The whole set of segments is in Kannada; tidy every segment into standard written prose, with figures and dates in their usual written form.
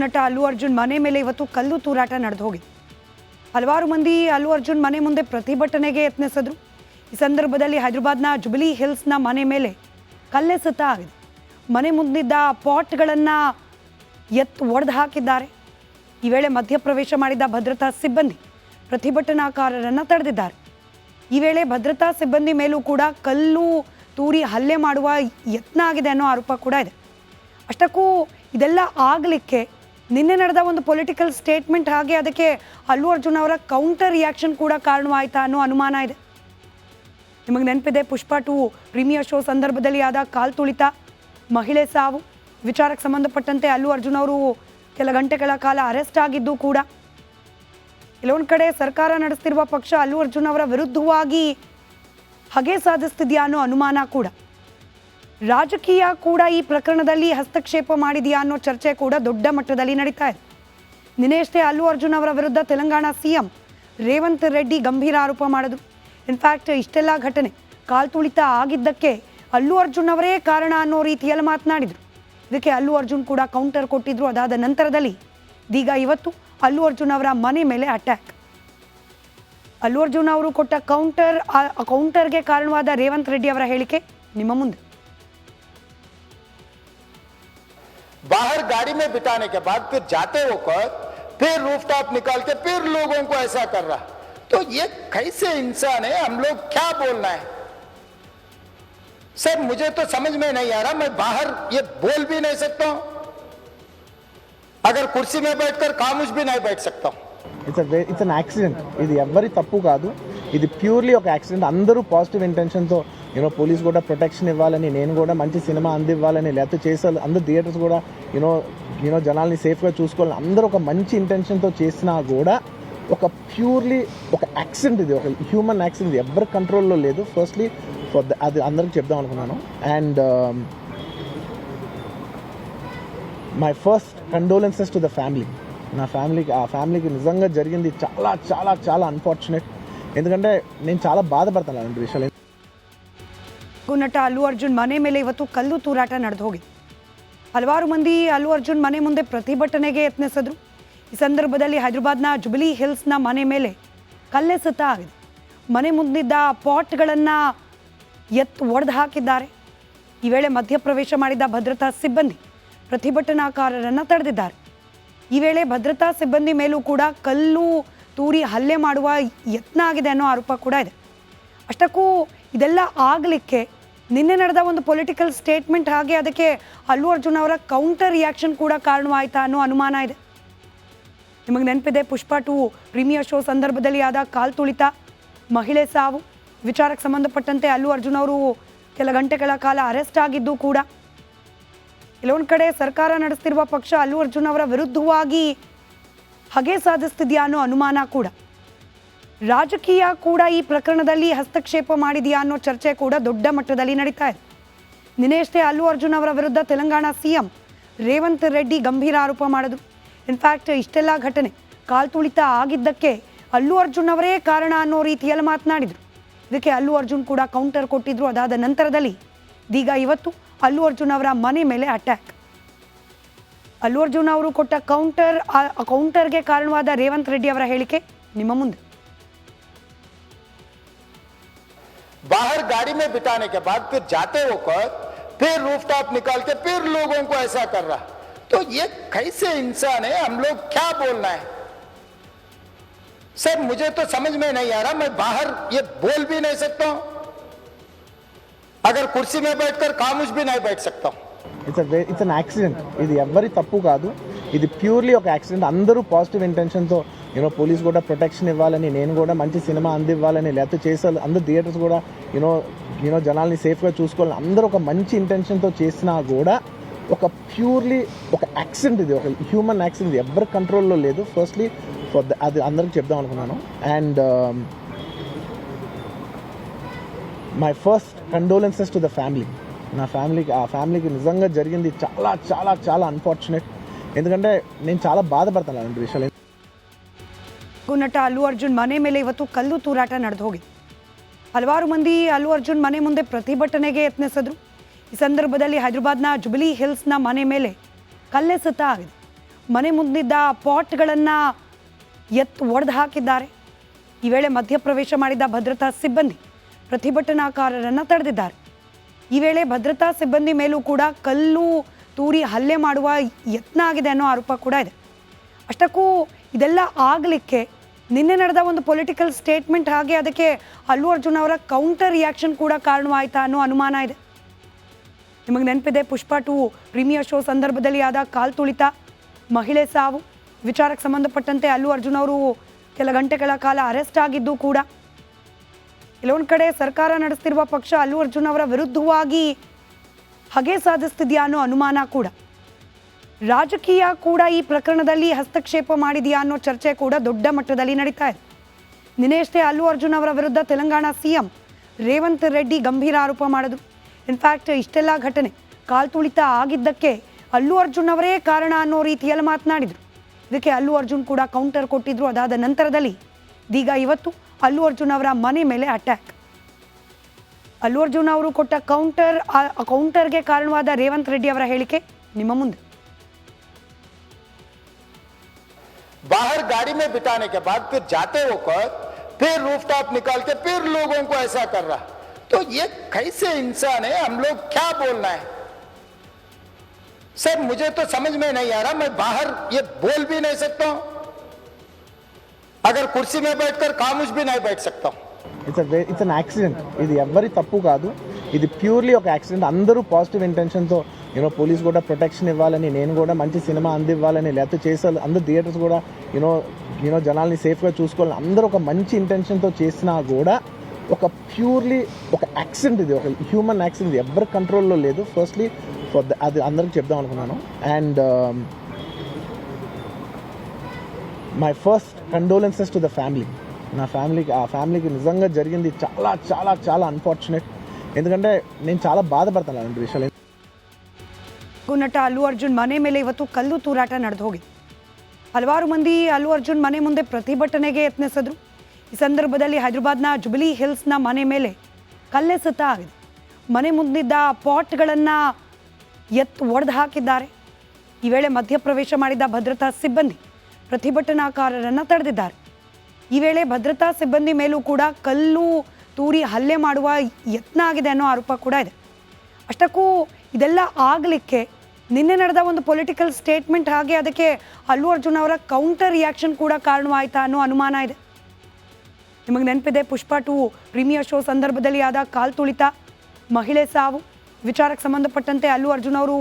ನಟ ಅಲ್ಲು ಅರ್ಜುನ್ ಮನೆ ಮೇಲೆ ಇವತ್ತು ಕಲ್ಲು ತೂರಾಟ ನಡೆದು ಹೋಗಿದೆ. ಹಲವಾರು ಮಂದಿ ಅಲ್ಲು ಅರ್ಜುನ್ ಮನೆ ಮುಂದೆ ಪ್ರತಿಭಟನೆಗೆ ಯತ್ನಿಸಿದ್ರು. ಈ ಸಂದರ್ಭದಲ್ಲಿ ಹೈದರಾಬಾದ್ನ ಜುಬಿಲಿ ಹಿಲ್ಸ್ನ ಮನೆ ಮೇಲೆ ಕಲ್ಲೆಸೆತ ಆಗಿದೆ. ಮನೆ ಮುಂದಿದ್ದ ಪಾಟ್ಗಳನ್ನು ಒಡೆದು ಹಾಕಿದ್ದಾರೆ. ಈ ವೇಳೆ ಮಧ್ಯಪ್ರವೇಶ ಮಾಡಿದ ಭದ್ರತಾ ಸಿಬ್ಬಂದಿ ಪ್ರತಿಭಟನಾಕಾರರನ್ನು ತಡೆದಿದ್ದಾರೆ. ಈ ವೇಳೆ ಭದ್ರತಾ ಸಿಬ್ಬಂದಿ ಮೇಲೂ ಕೂಡ ಕಲ್ಲು ತೂರಿ ಹಲ್ಲೆ ಮಾಡುವ ಯತ್ನ ಆಗಿದೆ ಅನ್ನೋ ಆರೋಪ ಕೂಡ ಇದೆ. ಅಷ್ಟಕ್ಕೂ ಇದೆಲ್ಲ ಆಗಲಿಕ್ಕೆ ನಿನ್ನೆ ನಡೆದ ಒಂದು ಪೊಲಿಟಿಕಲ್ ಸ್ಟೇಟ್ಮೆಂಟ್ ಹಾಗೆ ಅದಕ್ಕೆ ಅಲ್ಲು ಅರ್ಜುನ್ ಅವರ ಕೌಂಟರ್ ರಿಯಾಕ್ಷನ್ ಕೂಡ ಕಾರಣವಾಯಿತಾ ಅನ್ನೋ ಅನುಮಾನ ಇದೆ. ನಿಮಗೆ ನೆನಪಿದೆ, ಪುಷ್ಪ 2 ಪ್ರೀಮಿಯರ್ ಶೋ ಸಂದರ್ಭದಲ್ಲಿ ಆದ ಕಾಲ್ ತುಳಿತ, ಮಹಿಳೆ ಸಾವು ವಿಚಾರಕ್ಕೆ ಸಂಬಂಧಪಟ್ಟಂತೆ ಅಲ್ಲು ಅರ್ಜುನ್ ಅವರು ಕೆಲ ಗಂಟೆಗಳ ಕಾಲ ಅರೆಸ್ಟ್ ಆಗಿದ್ದು ಕೂಡ ಕೆಲವೊಂದು ಕಡೆ ಸರ್ಕಾರ ನಡೆಸ್ತಿರುವ ಪಕ್ಷ ಅಲ್ಲು ಅರ್ಜುನ್ ಅವರ ವಿರುದ್ಧವಾಗಿ ಹಗೆ ಸಾಧಿಸ್ತಿದೆಯಾ ಅನ್ನೋ ಅನುಮಾನ ಕೂಡ. ರಾಜಕೀಯ ಕೂಡ ಈ ಪ್ರಕರಣದಲ್ಲಿ ಹಸ್ತಕ್ಷೇಪ ಮಾಡಿದೆಯಾ ಅನ್ನೋ ಚರ್ಚೆ ಕೂಡ ದೊಡ್ಡ ಮಟ್ಟದಲ್ಲಿ ನಡೀತಾ ಇದೆ. ನಿನ್ನೆಯಷ್ಟೇ ಅಲ್ಲು ಅರ್ಜುನ್ ಅವರ ವಿರುದ್ಧ ತೆಲಂಗಾಣ ಸಿಎಂ ರೇವಂತ್ ರೆಡ್ಡಿ ಗಂಭೀರ ಆರೋಪ ಮಾಡಿದ್ರು. ಇನ್ಫ್ಯಾಕ್ಟ್ ಇಷ್ಟೆಲ್ಲ ಘಟನೆ ಕಾಲ್ ತುಳಿತ ಆಗಿದ್ದಕ್ಕೆ ಅಲ್ಲು ಅರ್ಜುನ್ ಅವರೇ ಕಾರಣ ಅನ್ನೋ ರೀತಿಯಲ್ಲಿ ಮಾತನಾಡಿದರು. ಇದಕ್ಕೆ ಅಲ್ಲು ಅರ್ಜುನ್ ಕೂಡ ಕೌಂಟರ್ ಕೊಟ್ಟಿದ್ರು. ಅದಾದ ನಂತರದಲ್ಲಿ ಇದೀಗ ಇವತ್ತು ಅಲ್ಲು ಅರ್ಜುನ್ ಅವರ ಮನೆ ಮೇಲೆ ಅಟ್ಯಾಕ್. ಅಲ್ಲು ಅರ್ಜುನ್ ಅವರು ಕೊಟ್ಟ ಕೌಂಟರ್ಗೆ ಕಾರಣವಾದ ರೇವಂತ್ ರೆಡ್ಡಿ ಅವರ ಹೇಳಿಕೆ ನಿಮ್ಮ ಮುಂದೆ. बाहर गाड़ी में बिठाने के बाद फिर जाते होकर फिर रूफटॉप निकाल के फिर लोगों को ऐसा कर रहा, तो ये कैसे इंसान है? हम लोग क्या बोलना है सर? मुझे तो समझ में नहीं आ रहा. मैं बाहर ये बोल भी नहीं सकता हूं, अगर कुर्सी में बैठकर खामोश भी नहीं बैठ सकता हूं. It's an accident. ఇది ఎవరి తప్పు కాదు, ఇది ప్యూర్లీ ఒక యాక్సిడెంట్. అందరూ పాజిటివ్ ఇంటెన్షన్తో పోలీస్ కూడా ప్రొటెక్షన్ ఇవ్వాలని, నేను కూడా మంచి సినిమా అందివ్వాలని, లేకపోతే చేసాలి అందరూ థియేటర్స్ కూడా జనాల్ని సేఫ్గా చూసుకోవాలని అందరూ ఒక మంచి ఇంటెన్షన్తో చేసినా కూడా ఒక ప్యూర్లీ ఒక యాక్సిడెంట్, ఇది ఒక హ్యూమన్ యాక్సిడెంట్, ఇది ఎవరి కంట్రోల్లో లేదు. ఫస్ట్లీ అది అందరికి చెప్దాం అనుకున్నాను. And my first condolences to the family. నా ఫ్యామిలీకి నిజంగా జరిగింది చాలా చాలా చాలా అన్ఫార్చునేట్. ఎందుకంటే నేను చాలా బాధపడతాను అలాంటి విషయాలు. ನಟ ಅಲ್ಲು ಅರ್ಜುನ್ ಮನೆ ಮೇಲೆ ಇವತ್ತು ಕಲ್ಲು ತೂರಾಟ ನಡೆದು ಹೋಗಿದೆ. ಹಲವಾರು ಮಂದಿ ಅಲ್ಲು ಅರ್ಜುನ್ ಮನೆ ಮುಂದೆ ಪ್ರತಿಭಟನೆಗೆ ಯತ್ನಿಸಿದ್ರು. ಈ ಸಂದರ್ಭದಲ್ಲಿ ಹೈದರಾಬಾದ್ನ ಜುಬಿಲಿ ಹಿಲ್ಸ್ನ ಮನೆ ಮೇಲೆ ಕಲ್ಲೆಸೆತ ಆಗಿದೆ. ಮನೆ ಮುಂದಿದ್ದ ಪಾಟ್ಗಳನ್ನು ಒಡೆದು ಹಾಕಿದ್ದಾರೆ. ಈ ವೇಳೆ ಮಧ್ಯಪ್ರವೇಶ ಮಾಡಿದ ಭದ್ರತಾ ಸಿಬ್ಬಂದಿ ಪ್ರತಿಭಟನಾಕಾರರನ್ನು ತಡೆದಿದ್ದಾರೆ. ಈ ವೇಳೆ ಭದ್ರತಾ ಸಿಬ್ಬಂದಿ ಮೇಲೂ ಕೂಡ ಕಲ್ಲು ತೂರಿ ಹಲ್ಲೆ ಮಾಡುವ ಯತ್ನ ಆಗಿದೆ ಅನ್ನೋ ಆರೋಪ ಕೂಡ ಇದೆ. ಅಷ್ಟಕ್ಕೂ ಇದೆಲ್ಲ ಆಗಲಿಕ್ಕೆ ನಿನ್ನೆ ನಡೆದ ಒಂದು ಪೊಲಿಟಿಕಲ್ ಸ್ಟೇಟ್ಮೆಂಟ್ ಹಾಗೆ ಅದಕ್ಕೆ ಅಲ್ಲು ಅರ್ಜುನ್ ಅವರ ಕೌಂಟರ್ ರಿಯಾಕ್ಷನ್ ಕೂಡ ಕಾರಣವಾಯಿತಾ ಅನ್ನೋ ಅನುಮಾನ ಇದೆ. ನಿಮಗೆ ನೆನಪಿದೆ, ಪುಷ್ಪ 2 ಪ್ರೀಮಿಯರ್ ಶೋ ಸಂದರ್ಭದಲ್ಲಿ ಆದ ಕಾಲ್ ತುಳಿತ, ಮಹಿಳೆ ಸಾವು ವಿಚಾರಕ್ಕೆ ಸಂಬಂಧಪಟ್ಟಂತೆ ಅಲ್ಲು ಅರ್ಜುನ್ ಅವರು ಕೆಲ ಗಂಟೆಗಳ ಕಾಲ ಅರೆಸ್ಟ್ ಆಗಿದ್ದು ಕೂಡ ಕೆಲವೊಂದು ಕಡೆ ಸರ್ಕಾರ ನಡೆಸ್ತಿರುವ ಪಕ್ಷ ಅಲ್ಲು ಅರ್ಜುನ್ ಅವರ ವಿರುದ್ಧವಾಗಿ ಹಗೆ ಸಾಧಿಸ್ತಿದೆಯಾ ಅನ್ನೋ ಅನುಮಾನ ಕೂಡ. ರಾಜಕೀಯ ಕೂಡ ಈ ಪ್ರಕರಣದಲ್ಲಿ ಹಸ್ತಕ್ಷೇಪ ಮಾಡಿದೆಯಾ ಅನ್ನೋ ಚರ್ಚೆ ಕೂಡ ದೊಡ್ಡ ಮಟ್ಟದಲ್ಲಿ ನಡೀತಾ ಇದೆ. ನಿನ್ನೆಯಷ್ಟೇ ಅಲ್ಲು ಅರ್ಜುನ್ ಅವರ ವಿರುದ್ಧ ತೆಲಂಗಾಣ ಸಿಎಂ ರೇವಂತ್ ರೆಡ್ಡಿ ಗಂಭೀರ ಆರೋಪ ಮಾಡಿದ್ರು. ಇನ್ಫ್ಯಾಕ್ಟ್ ಇಷ್ಟೆಲ್ಲ ಘಟನೆ ಕಾಲ್ ತುಳಿತ ಆಗಿದ್ದಕ್ಕೆ ಅಲ್ಲು ಅರ್ಜುನ್ ಅವರೇ ಕಾರಣ ಅನ್ನೋ ರೀತಿಯಲ್ಲಿ ಮಾತನಾಡಿದರು. ಇದಕ್ಕೆ ಅಲ್ಲು ಅರ್ಜುನ್ ಕೂಡ ಕೌಂಟರ್ ಕೊಟ್ಟಿದ್ರು. ಅದಾದ ನಂತರದಲ್ಲಿ ಇದೀಗ ಇವತ್ತು ಅಲ್ಲು ಅರ್ಜುನ್ ಅವರ ಮನೆ ಮೇಲೆ ಅಟ್ಯಾಕ್. ಅಲ್ಲು ಅರ್ಜುನ್ ಅವರು ಕೊಟ್ಟ ಕೌಂಟರ್ಗೆ ಕಾರಣವಾದ ರೇವಂತ್ ರೆಡ್ಡಿ ಅವರ ಹೇಳಿಕೆ ನಿಮ್ಮ ಮುಂದೆ. बाहर गाड़ी में बिठाने के बाद फिर जाते होकर फिर रूफटॉप निकाल के फिर लोगों को ऐसा कर रहा, तो ये कैसे इंसान है? हम लोग क्या बोलना है सर? मुझे तो समझ में नहीं आ रहा. मैं बाहर ये बोल भी नहीं सकता हूं, अगर कुर्सी में बैठकर खामोश भी नहीं बैठ सकता हूं. It's an accident. ఇది ఎవరి తప్పు కాదు, ఇది ప్యూర్లీ ఒక యాక్సిడెంట్. అందరూ పాజిటివ్ ఇంటెన్షన్తో పోలీస్ కూడా ప్రొటెక్షన్ ఇవ్వాలని, నేను కూడా మంచి సినిమా అందివ్వాలని, లేకపోతే చేసాలి అందరూ థియేటర్స్ కూడా జనాల్ని సేఫ్గా చూసుకోవాలని అందరూ ఒక మంచి ఇంటెన్షన్తో చేసినా కూడా ఒక ప్యూర్లీ ఒక యాక్సిడెంట్, ఇది ఒక హ్యూమన్ యాక్సిడెంట్, ఇది ఎవరి కంట్రోల్లో లేదు. ఫస్ట్లీ అది అందరికి చెప్దాం అనుకున్నాను. And my first condolences to the family. నా ఫ్యామిలీకి నిజంగా జరిగింది చాలా చాలా చాలా అన్ఫార్చునేట్. ఎందుకంటే నేను చాలా బాధపడతాను అలాంటి విషయాలు. ನಟ ಅಲ್ಲು ಅರ್ಜುನ್ ಮನೆ ಮೇಲೆ ಇವತ್ತು ಕಲ್ಲು ತೂರಾಟ ನಡೆದು ಹೋಗಿದೆ. ಹಲವಾರು ಮಂದಿ ಅಲ್ಲು ಅರ್ಜುನ್ ಮನೆ ಮುಂದೆ ಪ್ರತಿಭಟನೆಗೆ ಯತ್ನಿಸಿದ್ರು. ಈ ಸಂದರ್ಭದಲ್ಲಿ ಹೈದರಾಬಾದ್ನ ಜುಬಿಲಿ ಹಿಲ್ಸ್ನ ಮನೆ ಮೇಲೆ ಕಲ್ಲೆಸೆತ ಆಗಿದೆ. ಮನೆ ಮುಂದಿದ್ದ ಪಾಟ್ಗಳನ್ನು ಒಡೆದು ಹಾಕಿದ್ದಾರೆ. ಈ ವೇಳೆ ಮಧ್ಯಪ್ರವೇಶ ಮಾಡಿದ ಭದ್ರತಾ ಸಿಬ್ಬಂದಿ ಪ್ರತಿಭಟನಾಕಾರರನ್ನು ತಡೆದಿದ್ದಾರೆ. ಈ ವೇಳೆ ಭದ್ರತಾ ಸಿಬ್ಬಂದಿ ಮೇಲೂ ಕೂಡ ಕಲ್ಲು ತೂರಿ ಹಲ್ಲೆ ಮಾಡುವ ಯತ್ನ ಆಗಿದೆ ಅನ್ನೋ ಆರೋಪ ಕೂಡ ಇದೆ. ಅಷ್ಟಕ್ಕೂ ಇದೆಲ್ಲ ಆಗಲಿಕ್ಕೆ ನಿನ್ನೆ ನಡೆದ ಒಂದು ಪೊಲಿಟಿಕಲ್ ಸ್ಟೇಟ್ಮೆಂಟ್ ಹಾಗೆ ಅದಕ್ಕೆ ಅಲ್ಲು ಅರ್ಜುನ್ ಅವರ ಕೌಂಟರ್ ರಿಯಾಕ್ಷನ್ ಕೂಡ ಕಾರಣವಾಯಿತಾ ಅನ್ನೋ ಅನುಮಾನ ಇದೆ. ನಿಮಗೆ ನೆನಪಿದೆ, ಪುಷ್ಪ 2 ಪ್ರೀಮಿಯರ್ ಶೋ ಸಂದರ್ಭದಲ್ಲಿ ಆದ ಕಾಲ್ ತುಳಿತ, ಮಹಿಳೆ ಸಾವು ವಿಚಾರಕ್ಕೆ ಸಂಬಂಧಪಟ್ಟಂತೆ ಅಲ್ಲು ಅರ್ಜುನ್ ಅವರು ಕೆಲ ಗಂಟೆಗಳ ಕಾಲ ಅರೆಸ್ಟ್ ಆಗಿದ್ದು ಕೂಡ ಕೆಲವೊಂದು ಕಡೆ ಸರ್ಕಾರ ನಡೆಸ್ತಿರುವ ಪಕ್ಷ ಅಲ್ಲು ಅರ್ಜುನ್ ಅವರ ವಿರುದ್ಧವಾಗಿ ಹಗೆ ಸಾಧಿಸ್ತಿದೆಯಾ ಅನ್ನೋ ಅನುಮಾನ ಕೂಡ. ರಾಜಕೀಯ ಕೂಡ ಈ ಪ್ರಕರಣದಲ್ಲಿ ಹಸ್ತಕ್ಷೇಪ ಮಾಡಿದೆಯಾ ಅನ್ನೋ ಚರ್ಚೆ ಕೂಡ ದೊಡ್ಡ ಮಟ್ಟದಲ್ಲಿ ನಡೀತಾ ಇದೆ. ನಿನ್ನೆಯಷ್ಟೇ ಅಲ್ಲು ಅರ್ಜುನ್ ಅವರ ವಿರುದ್ಧ ತೆಲಂಗಾಣ ಸಿಎಂ ರೇವಂತ್ ರೆಡ್ಡಿ ಗಂಭೀರ ಆರೋಪ ಮಾಡಿದ್ರು. ಇನ್ಫ್ಯಾಕ್ಟ್ ಇಷ್ಟೆಲ್ಲ ಘಟನೆ ಕಾಲ್ ತುಳಿತ ಆಗಿದ್ದಕ್ಕೆ ಅಲ್ಲು ಅರ್ಜುನ್ ಅವರೇ ಕಾರಣ ಅನ್ನೋ ರೀತಿಯಲ್ಲಿ ಮಾತನಾಡಿದರು. ಇದಕ್ಕೆ ಅಲ್ಲು ಅರ್ಜುನ್ ಕೂಡ ಕೌಂಟರ್ ಕೊಟ್ಟಿದ್ರು. ಅದಾದ ನಂತರದಲ್ಲಿ ಇದೀಗ ಇವತ್ತು ಅಲ್ಲು ಅರ್ಜುನ್ ಅವರ ಮನೆ ಮೇಲೆ ಅಟ್ಯಾಕ್. ಅಲ್ಲು ಅರ್ಜುನ್ ಅವರು ಕೊಟ್ಟ ಕೌಂಟರ್ಗೆ ಕಾರಣವಾದ ರೇವಂತ್ ರೆಡ್ಡಿ ಅವರ ಹೇಳಿಕೆ ನಿಮ್ಮ ಮುಂದೆ. बाहर गाड़ी में बिठाने के बाद फिर जाते होकर फिर रूफटॉप निकाल के फिर लोगों को ऐसा कर रहा, तो ये कैसे इंसान है? हम लोग क्या बोलना है सर? मुझे तो समझ में नहीं आ रहा. मैं बाहर ये बोल भी नहीं सकता हूं, अगर कुर्सी में बैठकर खामोश भी नहीं बैठ सकता हूं. It's an accident. ఇది ఎవ్వరి తప్పు కాదు, ఇది ప్యూర్లీ ఒక యాక్సిడెంట్. అందరూ పాజిటివ్ ఇంటెన్షన్తో పోలీస్ కూడా ప్రొటెక్షన్ ఇవ్వాలని, నేను కూడా మంచి సినిమా అందివ్వాలని, లేకపోతే చేసాలి అందరూ థియేటర్స్ కూడా జనాల్ని సేఫ్గా చూసుకోవాలని అందరూ ఒక మంచి ఇంటెన్షన్తో చేసినా కూడా ఒక ప్యూర్లీ ఒక యాక్సిడెంట్, ఇది ఒక హ్యూమన్ యాక్సిడెంట్, ఇది ఎవరి కంట్రోల్లో లేదు. ఫస్ట్లీ అది అందరికి చెప్దాం అనుకున్నాను. And my first condolences to the family. నా ఫ్యామిలీకి నిజంగా జరిగింది చాలా చాలా చాలా అన్ఫార్చునేట్. ఎందుకంటే నేను చాలా బాధపడతాను అలాంటి విషయాలు. ನಟ ಅಲ್ಲು ಅರ್ಜುನ್ ಮನೆ ಮೇಲೆ ಇವತ್ತು ಕಲ್ಲು ತೂರಾಟ ನಡೆದು ಹೋಗಿದೆ. ಹಲವಾರು ಮಂದಿ ಅಲ್ಲು ಅರ್ಜುನ್ ಮನೆ ಮುಂದೆ ಪ್ರತಿಭಟನೆಗೆ ಯತ್ನಿಸಿದ್ರು. ಈ ಸಂದರ್ಭದಲ್ಲಿ ಹೈದರಾಬಾದ್ನ ಜುಬಿಲಿ ಹಿಲ್ಸ್ನ ಮನೆ ಮೇಲೆ ಕಲ್ಲೆಸೆತ ಆಗಿದೆ. ಮನೆ ಮುಂದಿದ್ದ ಪಾಟ್ಗಳನ್ನು ಒಡೆದು ಹಾಕಿದ್ದಾರೆ. ಈ ವೇಳೆ ಮಧ್ಯಪ್ರವೇಶ ಮಾಡಿದ ಭದ್ರತಾ ಸಿಬ್ಬಂದಿ ಪ್ರತಿಭಟನಾಕಾರರನ್ನು ತಡೆದಿದ್ದಾರೆ. ಈ ವೇಳೆ ಭದ್ರತಾ ಸಿಬ್ಬಂದಿ ಮೇಲೂ ಕೂಡ ಕಲ್ಲು ತೂರಿ ಹಲ್ಲೆ ಮಾಡುವ ಯತ್ನ ಆಗಿದೆ ಅನ್ನೋ ಆರೋಪ ಕೂಡ ಇದೆ. ಅಷ್ಟಕ್ಕೂ ಇದೆಲ್ಲ ಆಗಲಿಕ್ಕೆ ನಿನ್ನೆ ನಡೆದ ಒಂದು ಪೊಲಿಟಿಕಲ್ ಸ್ಟೇಟ್ಮೆಂಟ್ ಹಾಗೆ ಅದಕ್ಕೆ ಅಲ್ಲು ಅರ್ಜುನ್ ಅವರ ಕೌಂಟರ್ ರಿಯಾಕ್ಷನ್ ಕೂಡ ಕಾರಣವಾಯಿತಾ ಅನ್ನೋ ಅನುಮಾನ ಇದೆ. ನಿಮಗೆ ನೆನಪಿದೆ, ಪುಷ್ಪ 2 ಪ್ರೀಮಿಯರ್ ಶೋ ಸಂದರ್ಭದಲ್ಲಿ ಆದ ಕಾಲ್ ತುಳಿತ, ಮಹಿಳೆ ಸಾವು ವಿಚಾರಕ್ಕೆ ಸಂಬಂಧಪಟ್ಟಂತೆ ಅಲ್ಲು ಅರ್ಜುನ್ ಅವರು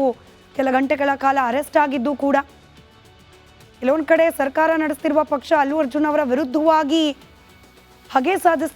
ಕೆಲ ಗಂಟೆಗಳ ಕಾಲ ಅರೆಸ್ಟ್ ಆಗಿದ್ದು ಕೂಡ ಕೆಲವೊಂದು ಕಡೆ ಸರ್ಕಾರ ನಡೆಸ್ತಿರುವ ಪಕ್ಷ ಅಲ್ಲು ಅರ್ಜುನ್ ಅವರ ವಿರುದ್ಧವಾಗಿ ಹಗೆ ಸಾಧಿಸ್ತಿದೆ